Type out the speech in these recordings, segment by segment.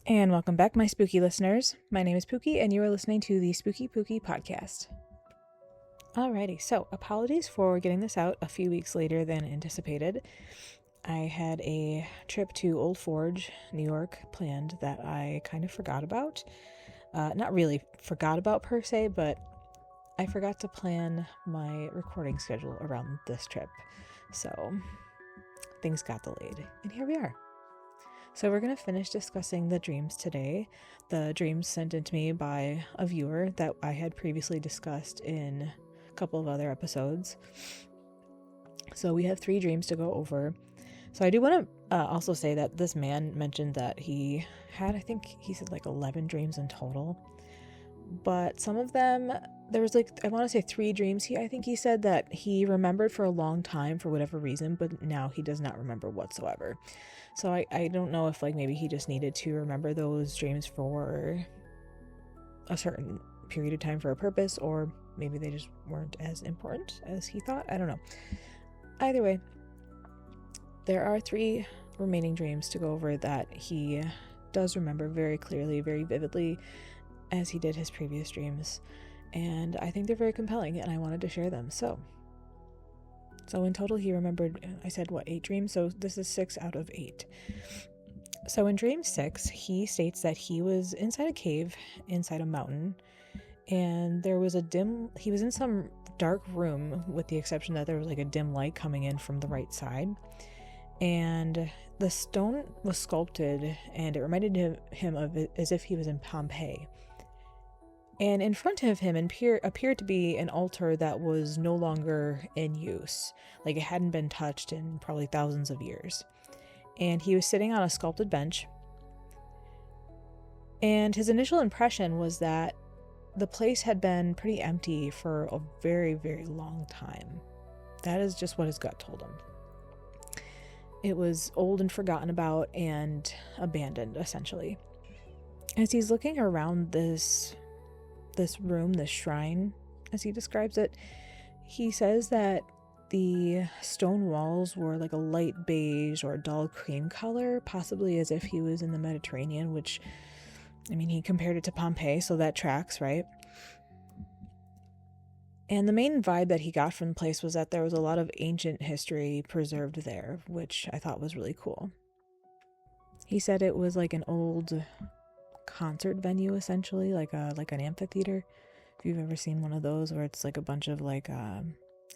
And welcome back, my spooky listeners. My name is Pookie, and you are listening to the Spooky Pookie podcast. Alrighty, so apologies for getting this out a few weeks later than anticipated. I had a trip to Old Forge, New York, planned that I kind of forgot about. Not really forgot about per se, but I forgot to plan my recording schedule around this trip. So things got delayed, and here we are. So we're going to finish discussing the dreams today. The dreams sent in to me by a viewer that I had previously discussed in a couple of other episodes. So we have 3 dreams to go over. So I do want to also say that this man mentioned that he had, I think he said like 11 dreams in total. But some of them, there was like, I want to say 3 dreams. I think he said that he remembered for a long time for whatever reason, but now he does not remember whatsoever. So I don't know if like maybe he just needed to remember those dreams for a certain period of time for a purpose, or maybe they just weren't as important as he thought. I don't know. Either way, there are 3 remaining dreams to go over that he does remember very clearly, very vividly, as he did his previous dreams. And I think they're very compelling, and I wanted to share them. So in total, he remembered, I said, 8 dreams? So this is 6 out of 8. So in dream 6, he states that he was inside a cave, inside a mountain, and he was in some dark room, with the exception that there was like a dim light coming in from the right side. And the stone was sculpted, and it reminded him of it as if he was in Pompeii. And in front of him appeared to be an altar that was no longer in use, like it hadn't been touched in probably thousands of years. And he was sitting on a sculpted bench. And his initial impression was that the place had been pretty empty for a very, very long time. That is just what his gut told him. It was old and forgotten about and abandoned, essentially. As he's looking around this room, this shrine, as he describes it, he says that the stone walls were like a light beige or dull cream color, possibly as if he was in the Mediterranean, which, I mean, he compared it to Pompeii, so that tracks, right? And the main vibe that he got from the place was that there was a lot of ancient history preserved there, which I thought was really cool. He said it was like an old concert venue, essentially, like an amphitheater, if you've ever seen one of those, where it's like a bunch of like how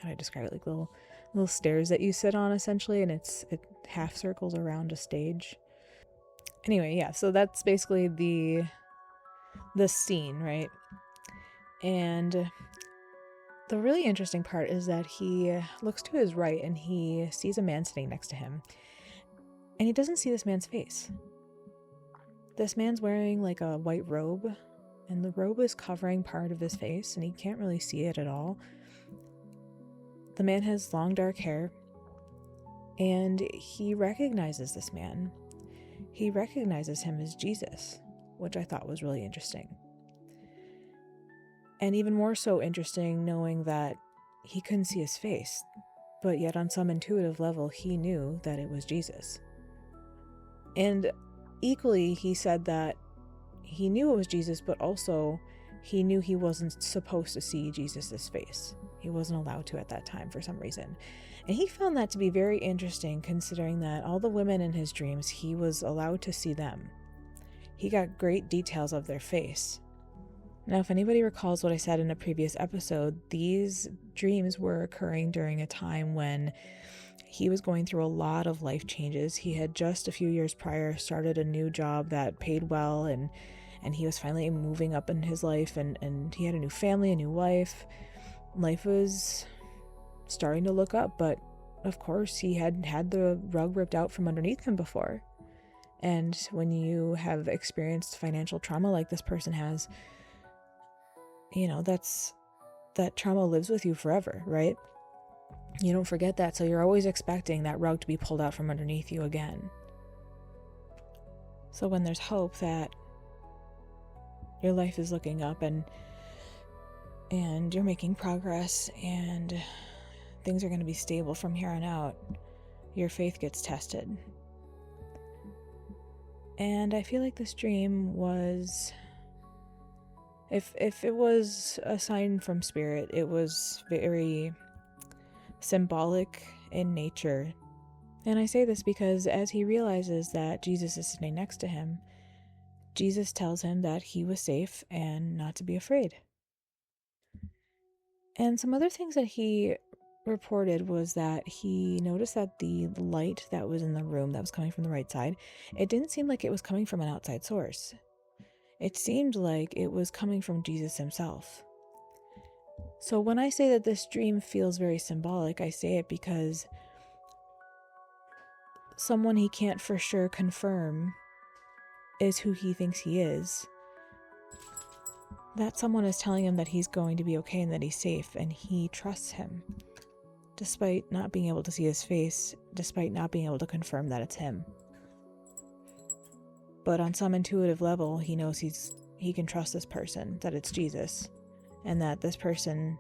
do I describe it, like little stairs that you sit on, essentially, and it half circles around a stage. Anyway, yeah, so that's basically the scene, right? And the really interesting part is that he looks to his right and he sees a man sitting next to him, and he doesn't see this man's face. This man's wearing like a white robe, and the robe is covering part of his face, and he can't really see it at all. The man has long dark hair, and he recognizes this man. He recognizes him as Jesus, which I thought was really interesting. And even more so interesting knowing that he couldn't see his face, but yet on some intuitive level, he knew that it was Jesus. And equally, he said that he knew it was Jesus, but also he knew he wasn't supposed to see Jesus's face. He wasn't allowed to at that time for some reason. And he found that to be very interesting, considering that all the women in his dreams, he was allowed to see them. He got great details of their face. Now, if anybody recalls what I said in a previous episode, these dreams were occurring during a time when he was going through a lot of life changes. He had just a few years prior started a new job that paid well, and he was finally moving up in his life, and he had a new family, a new wife. Life was starting to look up, but of course he had had the rug ripped out from underneath him before. And when you have experienced financial trauma like this person has, you know, that trauma lives with you forever, right? You don't forget that, so you're always expecting that rug to be pulled out from underneath you again. So when there's hope that your life is looking up and you're making progress and things are going to be stable from here on out, your faith gets tested. And I feel like this dream was, if it was a sign from spirit, it was very symbolic in nature. And I say this because as he realizes that Jesus is sitting next to him, Jesus tells him that he was safe and not to be afraid. And some other things that he reported was that he noticed that the light that was in the room that was coming from the right side, it didn't seem like it was coming from an outside source. It seemed like it was coming from Jesus himself. So when I say that this dream feels very symbolic, I say it because someone he can't for sure confirm is who he thinks he is. That someone is telling him that he's going to be okay and that he's safe, and he trusts him, despite not being able to see his face, despite not being able to confirm that it's him. But on some intuitive level, he knows he can trust this person, that it's Jesus, and that this person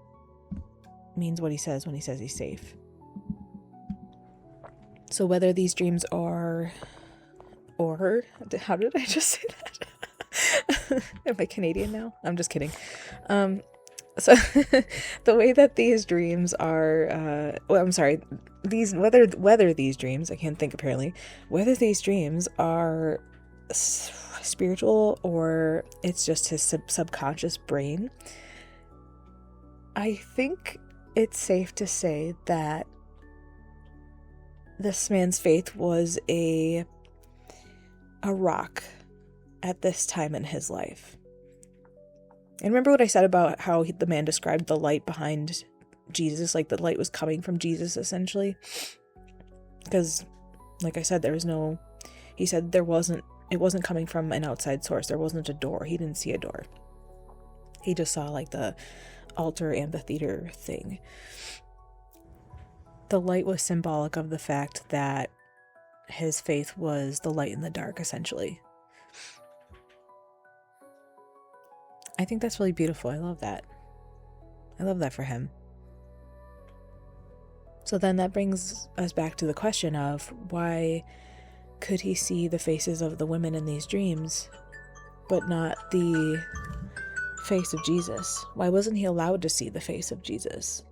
means what he says when he says he's safe. So whether these dreams are, or, how did I just say that? Am I Canadian now? I'm just kidding. So the way that these dreams are, whether these dreams, I can't think apparently, whether these dreams are spiritual or it's just his subconscious brain, I think it's safe to say that this man's faith was a rock at this time in his life. And remember what I said about how the man described the light behind Jesus, like the light was coming from Jesus essentially? Because, like I said, he said it wasn't coming from an outside source. There wasn't a door. He didn't see a door. He just saw like the altar amphitheater thing. The light was symbolic of the fact that his faith was the light in the dark, essentially. I think that's really beautiful. I love that. I love that for him. So then that brings us back to the question of why could he see the faces of the women in these dreams, but not the face of Jesus? Why wasn't he allowed to see the face of Jesus?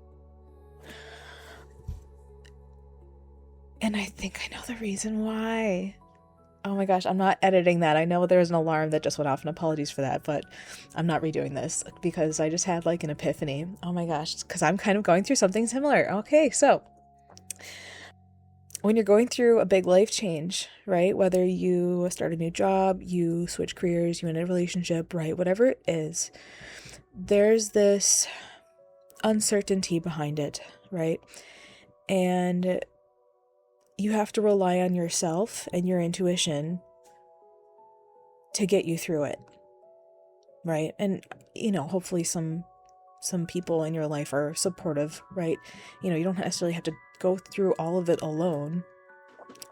And I think I know the reason why. Oh my gosh, I'm not editing that. I know there's an alarm that just went off, and apologies for that, but I'm not redoing this because I just had like an epiphany. Oh my gosh, because I'm kind of going through something similar. Okay, so when you're going through a big life change, right? Whether you start a new job, you switch careers, you end a relationship, right? Whatever it is, there's this uncertainty behind it, right? And you have to rely on yourself and your intuition to get you through it, right? And, hopefully some people in your life are supportive, right? You don't necessarily have to go through all of it alone,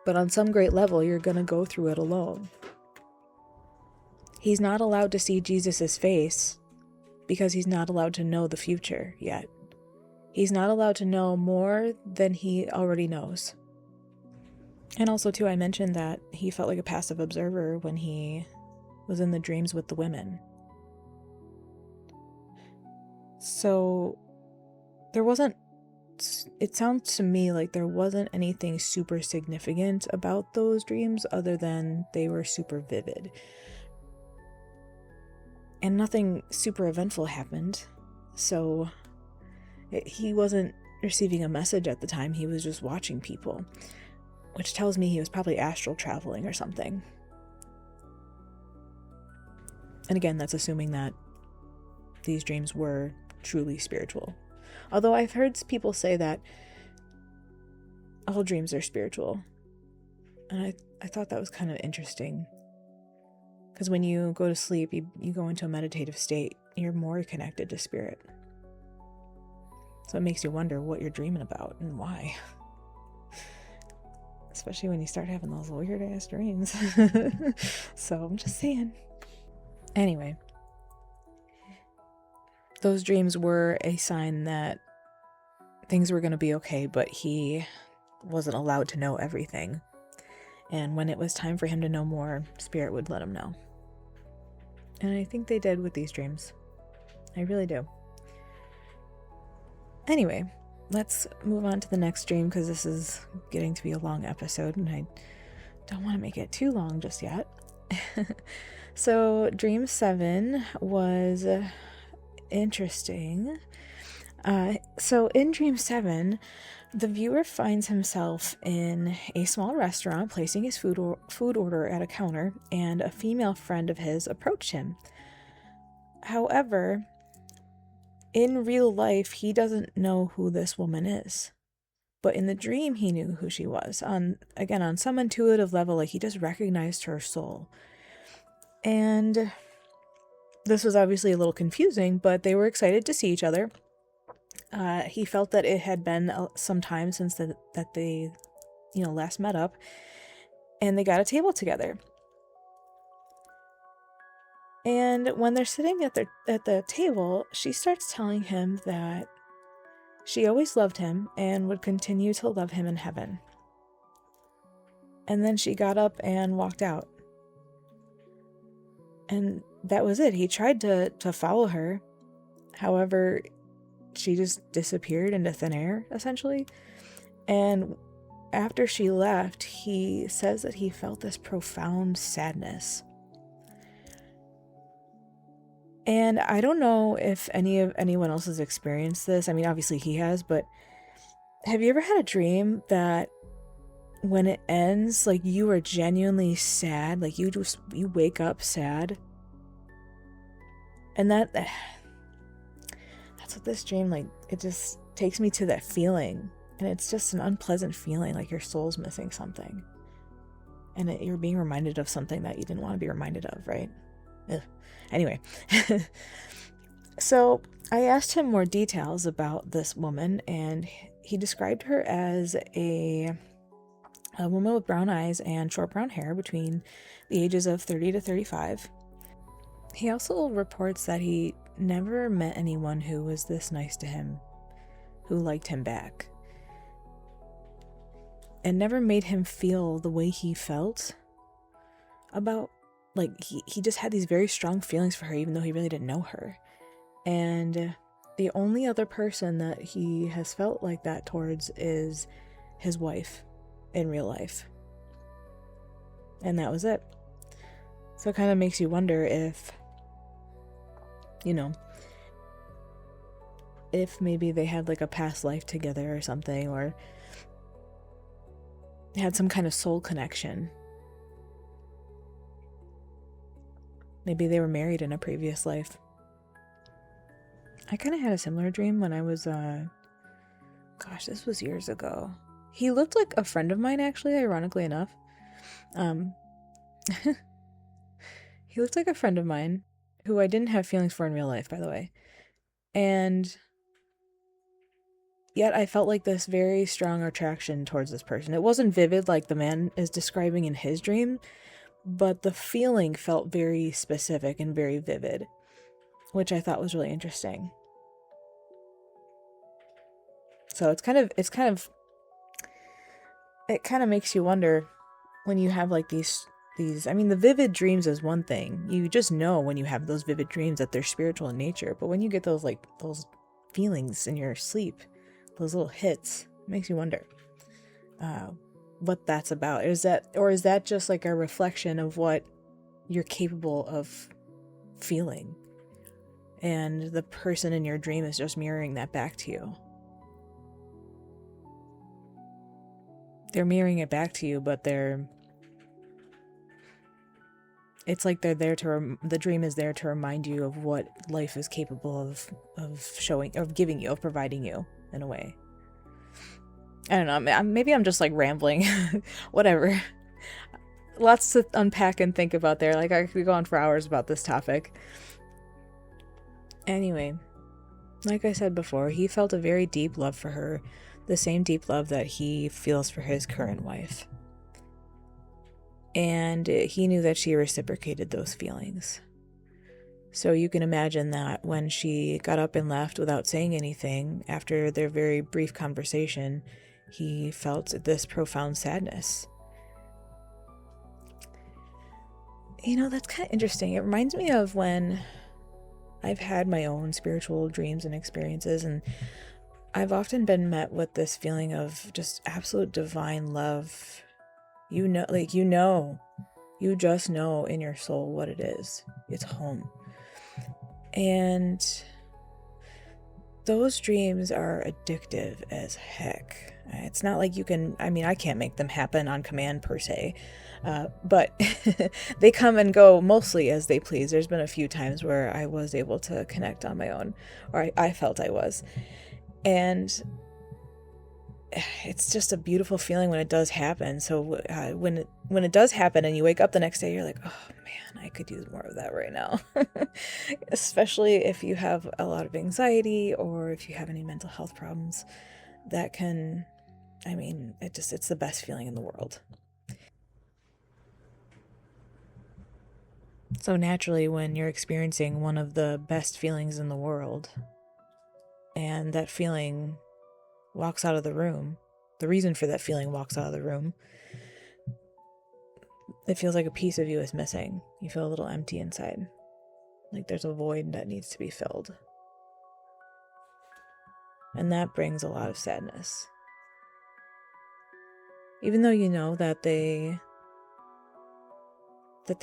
but on some great level, you're going to go through it alone. He's not allowed to see Jesus's face because he's not allowed to know the future yet. He's not allowed to know more than he already knows. And also, too, I mentioned that he felt like a passive observer when he was in the dreams with the women. So it sounds to me like there wasn't anything super significant about those dreams other than they were super vivid. And nothing super eventful happened. So he wasn't receiving a message at the time. He was just watching people, which tells me he was probably astral traveling or something. And again, that's assuming that these dreams were truly spiritual. Although I've heard people say that all dreams are spiritual. And I thought that was kind of interesting. Because when you go to sleep, you go into a meditative state, you're more connected to spirit. So it makes you wonder what you're dreaming about and why. Especially when you start having those weird ass dreams. So I'm just saying. Anyway, those dreams were a sign that things were going to be okay, but he wasn't allowed to know everything. And when it was time for him to know more, Spirit would let him know. And I think they did with these dreams. I really do. Anyway, let's move on to the next dream because this is getting to be a long episode and I don't want to make it too long just yet. So dream 7 was interesting. So in dream 7, the viewer finds himself in a small restaurant placing his food order at a counter, and a female friend of his approached him. However, in real life, he doesn't know who this woman is. But in the dream, he knew who she was. On some intuitive level, like he just recognized her soul. And this was obviously a little confusing, but they were excited to see each other. He felt that it had been some time since that they, last met up, and they got a table together. And when they're sitting at the table, she starts telling him that she always loved him and would continue to love him in heaven. And then she got up and walked out. And that was it. He tried to follow her. However, she just disappeared into thin air, essentially. And after she left, he says that he felt this profound sadness. And I don't know if anyone else has experienced this. I mean, obviously he has, but have you ever had a dream that when it ends, like you are genuinely sad, like you wake up sad? And that's what this dream, like, it just takes me to that feeling. And it's just an unpleasant feeling, like your soul's missing something. And you're being reminded of something that you didn't want to be reminded of, right? Ugh. Anyway, so I asked him more details about this woman, and he described her as a woman with brown eyes and short brown hair between the ages of 30 to 35. He also reports that he never met anyone who was this nice to him, who liked him back, and never made him feel the way he felt about, like, he just had these very strong feelings for her, even though he really didn't know her. And the only other person that he has felt like that towards is his wife in real life. And that was it. So it kind of makes you wonder if, if maybe they had like a past life together or something, or had some kind of soul connection. Maybe they were married in a previous life. I kind of had a similar dream when I was, this was years ago. He looked like a friend of mine, actually, ironically enough. He looked like a friend of mine who I didn't have feelings for in real life, by the way. And yet I felt like this very strong attraction towards this person. It wasn't vivid like the man is describing in his dream, but the feeling felt very specific and very vivid, which I thought was really interesting. So it kind of makes you wonder when you have like these, I mean, the vivid dreams is one thing. You just know when you have those vivid dreams that they're spiritual in nature. But when you get those feelings in your sleep, those little hits, it makes you wonder what that's about. Is that just like a reflection of what you're capable of feeling? And the person in your dream is just mirroring that back to you. They're mirroring it back to you, but it's like they're there the dream is there to remind you of what life is capable of showing, of giving you, of providing you in a way. I don't know, maybe I'm just like rambling. Whatever. Lots to unpack and think about there. Like I could go on for hours about this topic. Anyway, like I said before, he felt a very deep love for her, the same deep love that he feels for his current wife. And he knew that she reciprocated those feelings. So you can imagine that when she got up and left without saying anything, after their very brief conversation, he felt this profound sadness. that's kind of interesting. It reminds me of when I've had my own spiritual dreams and experiences, and I've often been met with this feeling of just absolute divine love. You just know in your soul what it is. It's home. And those dreams are addictive as heck. It's not like I can't make them happen on command per se, but they come and go mostly as they please. There's been a few times where I was able to connect on my own, or I felt I was. And it's just a beautiful feeling when it does happen. So when it does happen and you wake up the next day, you're like, oh man, I could use more of that right now. Especially if you have a lot of anxiety or if you have any mental health problems, that can, it's the best feeling in the world. So naturally, when you're experiencing one of the best feelings in the world, and that feeling walks out of the room, the reason for that feeling walks out of the room, it feels like a piece of you is missing. You feel a little empty inside. Like there's a void that needs to be filled. And that brings a lot of sadness. Even though you know that they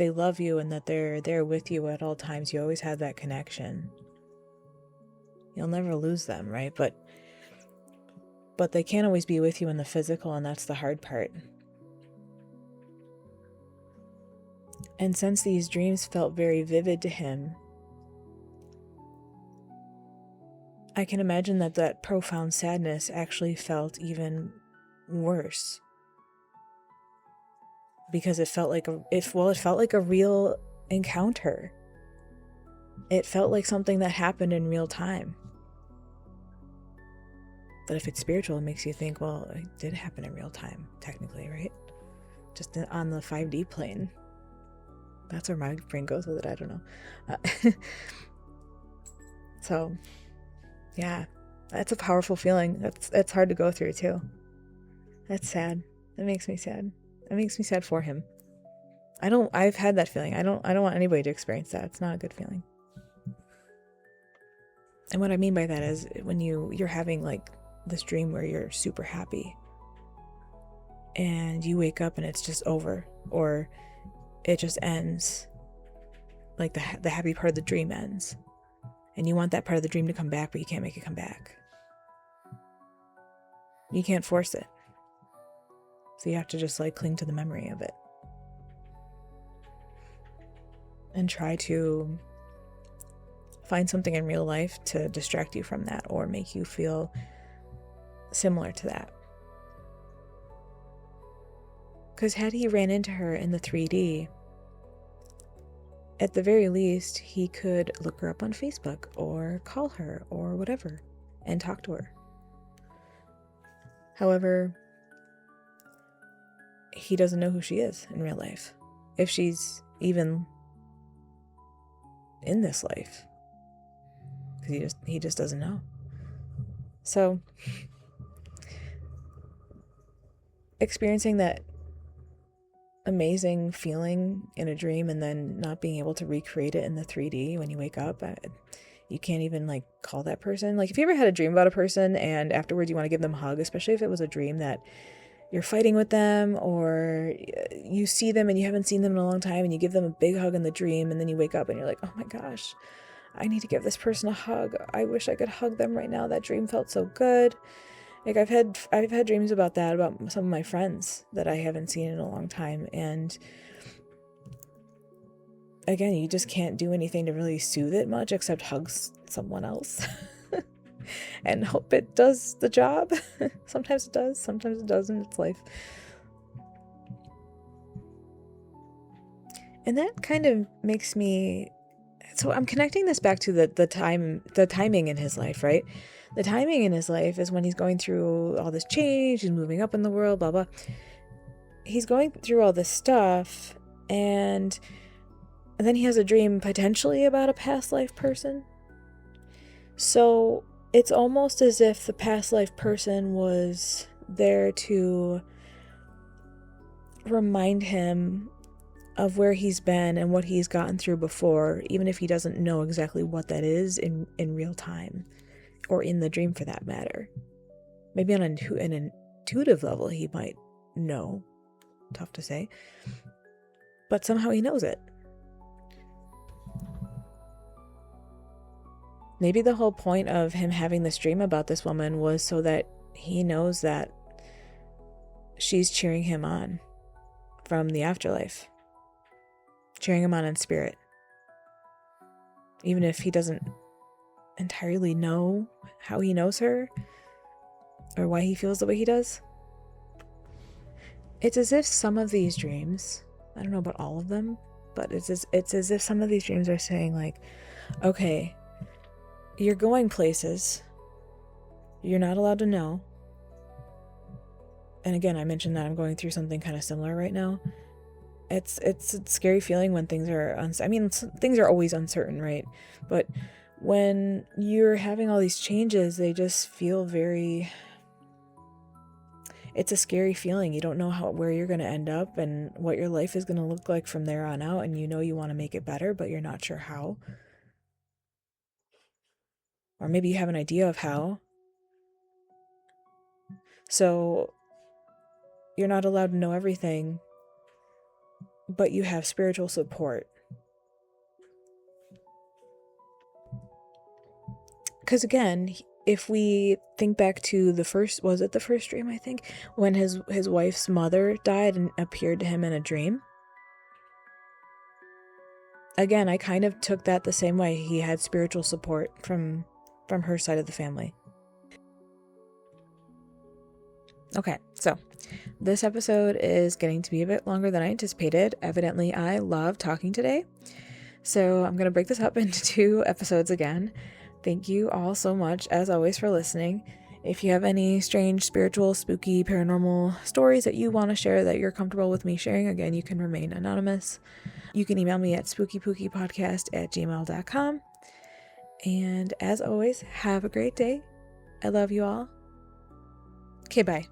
love you and that they're there with you at all times, you always have that connection. You'll never lose them, right? But they can't always be with you in the physical, and that's the hard part. And since these dreams felt very vivid to him, I can imagine that profound sadness actually felt even worse. Because it felt like a real encounter. It felt like something that happened in real time. But if it's spiritual, it makes you think, well, it did happen in real time, technically, right? Just on the 5D plane. That's where my brain goes with it, I don't know. So, yeah, that's a powerful feeling. That's hard to go through, too. That's sad. That makes me sad. It makes me sad for him. I've had that feeling. I don't want anybody to experience that. It's not a good feeling. And what I mean by that is when you're having like this dream where you're super happy and you wake up and it's just over, or it just ends, like the happy part of the dream ends, and you want that part of the dream to come back, but you can't make it come back. You can't force it. So you have to just like cling to the memory of it and try to find something in real life to distract you from that or make you feel similar to that. Because had he ran into her in the 3D, at the very least, he could look her up on Facebook or call her or whatever and talk to her. However, he doesn't know who she is in real life, if she's even in this life, because he just doesn't know. So experiencing that amazing feeling in a dream and then not being able to recreate it in the 3D when you wake up, you can't even like call that person. Like if you ever had a dream about a person and afterwards you want to give them a hug, especially if it was a dream that you're fighting with them, or you see them and you haven't seen them in a long time and you give them a big hug in the dream, and then you wake up and you're like, oh my gosh, I need to give this person a hug. I wish I could hug them right now. That dream felt so good. Like I've had dreams about that, about some of my friends that I haven't seen in a long time. And again, you just can't do anything to really soothe it much except hug someone else and hope it does the job. Sometimes it does, sometimes it doesn't. It's life. And that kind of makes me, so I'm connecting this back to the timing in his life, right? The timing in his life is when he's going through all this change, he's moving up in the world, blah, blah. He's going through all this stuff, and then he has a dream potentially about a past life person. So it's almost as if the past life person was there to remind him of where he's been and what he's gotten through before, even if he doesn't know exactly what that is in real time, or in the dream for that matter. Maybe on an intuitive level he might know. Tough to say. But somehow he knows it. Maybe the whole point of him having this dream about this woman was so that he knows that she's cheering him on from the afterlife. Cheering him on in spirit. Even if he doesn't entirely know how he knows her or why he feels the way he does. It's as if some of these dreams, I don't know about all of them, but it's as if some of these dreams are saying like, okay, you're going places. You're not allowed to know. And again, I mentioned that I'm going through something kind of similar right now. It's a scary feeling when things are things are always uncertain, right? But when you're having all these changes, they just feel very... It's a scary feeling. You don't know where you're going to end up and what your life is going to look like from there on out, and you want to make it better, but you're not sure how. Or maybe you have an idea of how. So you're not allowed to know everything, but you have spiritual support. Because again, if we think back to the first dream, I think, when his wife's mother died and appeared to him in a dream. Again, I kind of took that the same way. He had spiritual support from her side of the family. Okay, so this episode is getting to be a bit longer than I anticipated. Evidently, I love talking today. So I'm going to break this up into 2 episodes again. Thank you all so much, as always, for listening. If you have any strange, spiritual, spooky, paranormal stories that you want to share that you're comfortable with me sharing, again, you can remain anonymous. You can email me at spookypookipodcast@gmail.com. And as always, have a great day. I love you all. Okay, bye.